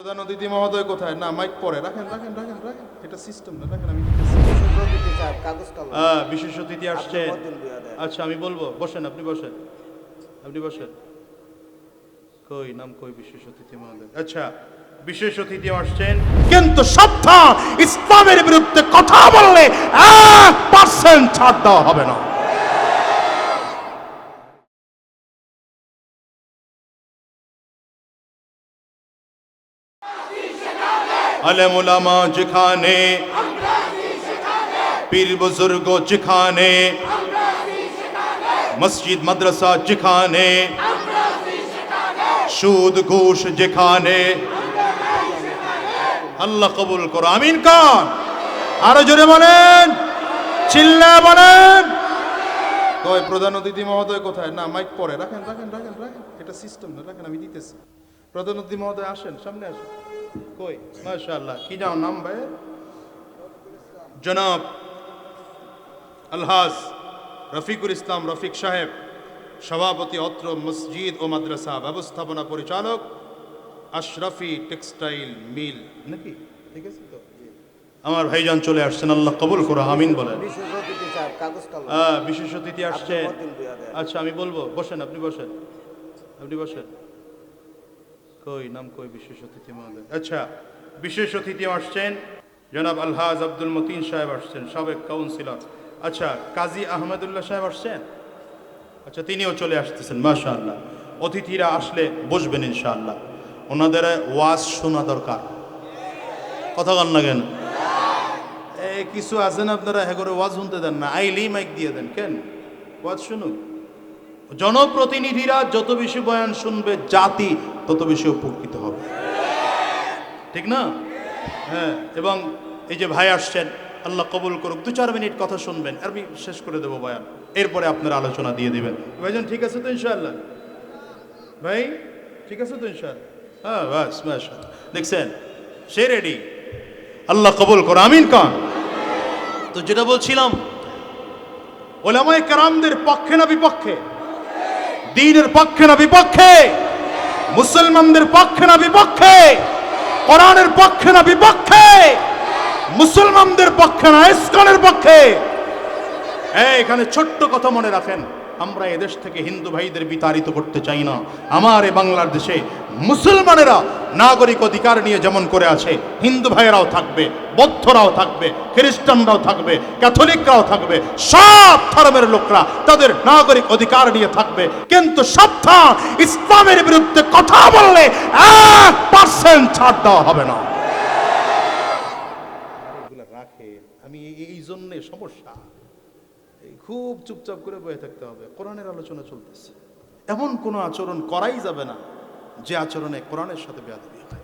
প্রধান অতিথি মহোদয় কোথায়? না, মাইক পরে রাখেন রাখেন রাখেন রাখেন, এটা সিস্টেম না, রাখেন আমি বিশেষ অতিথি আসছে। আচ্ছা আমি বলবো, বসেন, আপনি বসেন, আপনি বসেন। কই নাম কই বিশেষ অতিথি মহোদয়? আচ্ছা বিশেষ অতিথি আসছেন, কিন্তু সাবধান, ইসলামের বিরুদ্ধে কথা বললে 1% ছাড় দেওয়া হবে না। আলেম উলামা যেখানে, পীর বুজুর্গ যেখানে, মসজিদ মাদ্রাসা যেখানে, সুদ ঘুষ যেখানে, আল্লাহ কবুল করো, আমিন কান। আরো জোরে বলেন, চিল্লায় বলেন। কই প্রধান অতিথি মহোদয় কোথায়? না, মাইক পরে রাখেন রাখেন রাখেন রাখেন, এটা সিস্টেম না, রাখেন আমি দিতেছি। প্রধান অতিথি মহোদয় আসেন, সামনে আসেন। কই মাশাআল্লাহ, কি যাও নাম ভাই? জনাব আলহাজ রফিকুল ইসলাম রফিক সাহেব, সভাপতি অত্র মসজিদ ও মাদ্রাসা ব্যবস্থাপনা পরিচালক, আশরাফি টেক্সটাইল মিল, নাকি ঠিক আছে তো? আমার ভাইজান চলে আসছেন, আল্লাহ কবুল করো, আমিন বলেন। বিশেষ অতিথি আসছে। আচ্ছা আমি বলবো, বসেন, আপনি বসেন, আপনি বসেন। কই নাম কই বিশেষ অতিথি মহোদয়? আচ্ছা বিশেষ অতিথি আসছেন জনাব আলহাজ আব্দুল মতিন সাহেব আসছেন, সাবেক কাউন্সিলর। আচ্ছা কাজী আহমেদুল্লাহ সাহেব আসছেন। আচ্ছা তিনিও চলে আসতেছেন, মাশাআল্লাহ। অতিথিরা আসলে বসবেন ইনশাআল্লাহ, ওনাদের ওয়াজ শোনা দরকার। কথা বল না কেন? কিছু আছেন আপনারা করে ওয়াজ শুনতে দেন না, আইলেই মাইক দিয়ে দেন, কেন? ওয়াজ শুনুন। জনপ্রতিনিধিরা যত বেশি বয়ান শুনবে, জাতি তত বেশি উপকৃত হবে, ঠিক না? হ্যাঁ, এবং এই যে ভাই আসছেন, আল্লাহ কবুল করুক, 2-4 মিনিট কথা শুনবেন, আমি শেষ করে দেবো বয়ান, এরপরে আপনারা আলোচনা দিয়ে দিবেন। ভাইজান ঠিক আছে তো ইনশাআল্লাহ? ভাই ঠিক আছে তো ইনশাআল্লাহ? হ্যাঁ বাস মাশাআল্লাহ, দেখছেন সে রেডি, আল্লাহ কবুল করো, আমিন কান। তো যেটা বলছিলাম, ওলামায়ে কেরামদের পক্ষে না বিপক্ষে? দ্বীনের পক্ষে না বিপক্ষে? মুসলমানদের পক্ষে না বিপক্ষে? কোরআনের পক্ষে না বিপক্ষে? মুসলমানদের পক্ষে না ইসলামের পক্ষে? এখানে ছোট্ট কথা মনে রাখেন, আমরা এদেশ থেকে হিন্দু ভাইদের বিতাড়িত করতে চাই না। আমার এই বাংলার দেশে মুসলমানেরা নাগরিক অধিকার নিয়ে যেমন করে আছে, হিন্দু ভাইয়েরাও থাকবে, বৌদ্ধরাও থাকবে, খ্রিস্টানরাও থাকবে, ক্যাথলিকরাও থাকবে, সব ধর্মের লোকরা তাদের নাগরিক অধিকার নিয়ে থাকবে। কিন্তু সাবধান, ইসলামের বিরুদ্ধে কথা বললে 1% ছাড় দেওয়া হবে না। রাখে আমি এই জন্য সমস্যা, খুব চুপচাপ করে বসে থাকতে হবে। কোরআনের আলোচনা চলতেছে, এমন কোনো আচরণ করাই যাবে না যে আচরণে কোরআনের সাথে বেয়াদবি হয়।